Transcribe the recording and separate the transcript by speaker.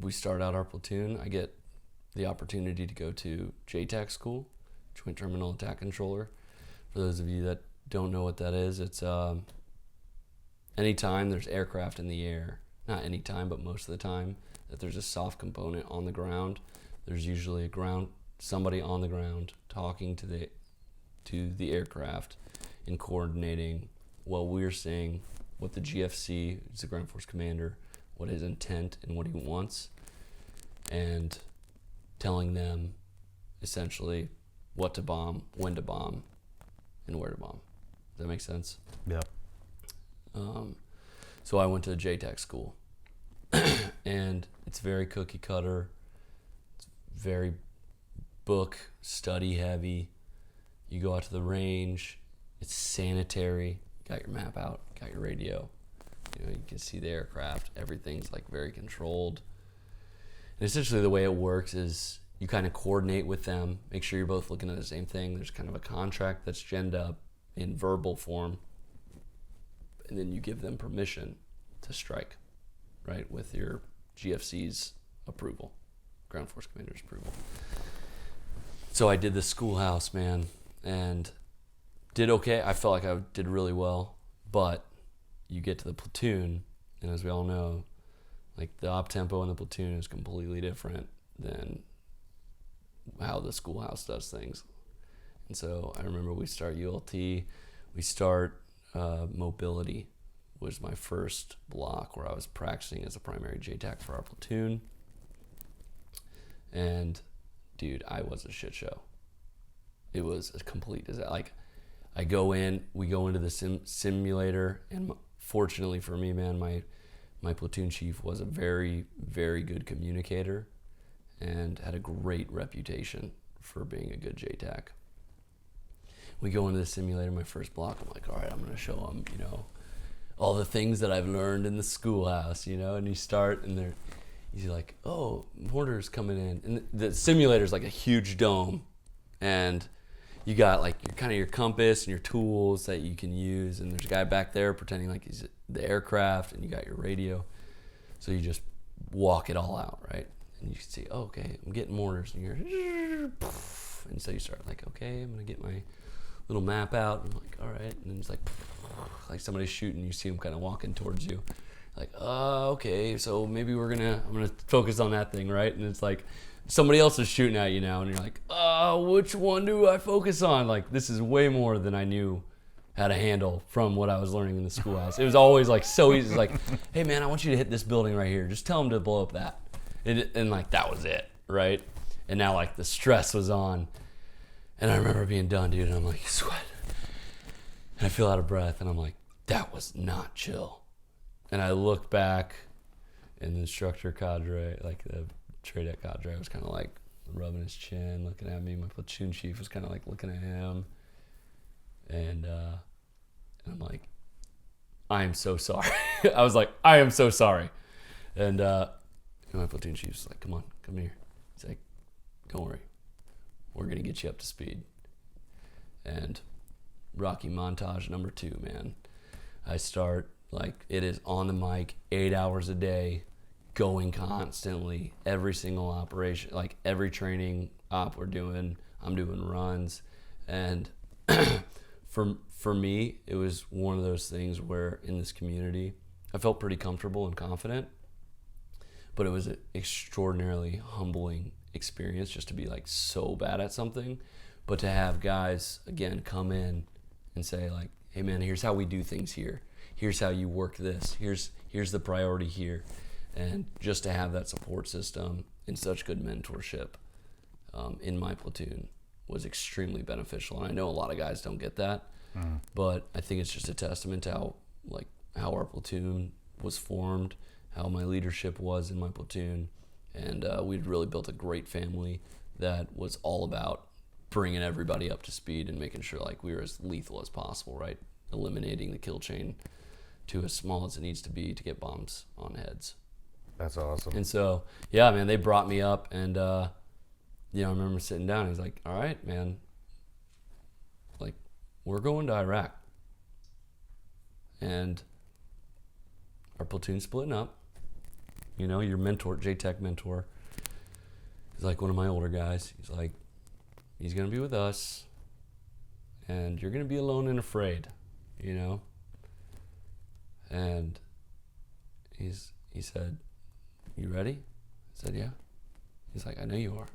Speaker 1: we start out our platoon. I get the opportunity to go to JTAC school, Joint Terminal Attack Controller. For those of you that don't know what that is, it's anytime there's aircraft in the air, not anytime, but most of the time, that there's a soft component on the ground, there's usually somebody on the ground talking to the aircraft and coordinating what we're seeing, what the GFC, who's the Ground Force Commander, what his intent and what he wants, and telling them essentially what to bomb, when to bomb, and where to bomb. Does that make sense?
Speaker 2: Yeah.
Speaker 1: So I went to JTAC school, and it's very cookie cutter. It's very book study heavy. You go out to the range. It's sanitary. You got your map out. Got your radio. You can see the aircraft. Everything's like very controlled. And essentially the way it works is you kind of coordinate with them, make sure you're both looking at the same thing. There's kind of a contract that's ginned up in verbal form, and then you give them permission to strike, right, with your GFC's approval, Ground Force Commander's approval. So I did the schoolhouse, man, and did okay. I felt like I did really well, but you get to the platoon, and as we all know, like the op tempo in the platoon is completely different than how the schoolhouse does things. And so I remember we start ULT, we start mobility was my first block where I was practicing as a primary JTAC for our platoon. And dude, I was a shit show. It was a complete disaster. Like we go into the simulator, and fortunately for me, man, my platoon chief was a very, very good communicator and had a great reputation for being a good JTAC. We go into the simulator, my first block, I'm like, all right, I'm going to show them, all the things that I've learned in the schoolhouse, and you start, and he's like, oh, mortar's coming in. And the simulator's like a huge dome, and you got like your compass and your tools that you can use, and there's a guy back there pretending like he's the aircraft, and you got your radio. So you just walk it all out, right? And you can see, oh, okay, I'm getting mortars, and and so you start like, okay, I'm gonna get my little map out. I'm like, all right, and then it's like somebody's shooting. You see them kind of walking towards you, like, okay, so maybe I'm gonna focus on that thing, right? And it's like somebody else is shooting at you now, and you're like, which one do I focus on? Like, this is way more than I knew how to handle from what I was learning in the schoolhouse. It was always like so easy. It's like, hey man, I want you to hit this building right here. Just tell them to blow up that. And like that was it, right? And now like the stress was on, and I remember being done, dude, and I'm like, sweat. And I feel out of breath, and I'm like, that was not chill. And I look back, and the instructor cadre, like the TRADEC cadre, was kind of like rubbing his chin, looking at me. My platoon chief was kind of like looking at him. And I'm like, I am so sorry. I was like, I am so sorry. And my platoon chief's like, come here. He's like, don't worry. We're going to get you up to speed. And Rocky montage number 2, man. I start, like, it is on the mic, 8 hours a day, going constantly, every single operation, like every training op I'm doing runs. And for me, it was one of those things where in this community, I felt pretty comfortable and confident, but it was an extraordinarily humbling experience just to be like so bad at something, but to have guys, again, come in and say like, hey man, here's how we do things here. Here's how you work this. Here's the priority here. And just to have that support system and such good mentorship in my platoon was extremely beneficial. And I know a lot of guys don't get that, but I think it's just a testament to how our platoon was formed, how my leadership was in my platoon. And we'd really built a great family that was all about bringing everybody up to speed and making sure like we were as lethal as possible, right? Eliminating the kill chain to as small as it needs to be to get bombs on heads.
Speaker 2: That's awesome.
Speaker 1: And so, yeah, man, they brought me up, and I remember sitting down. He's like, all right, man, like, we're going to Iraq. And our platoon's splitting up. you know, your mentor, JTAC mentor. He's like one of my older guys. He's like, he's going to be with us, and you're going to be alone and afraid, you know? And he said, you ready? I said, yeah. He's like, I know you are.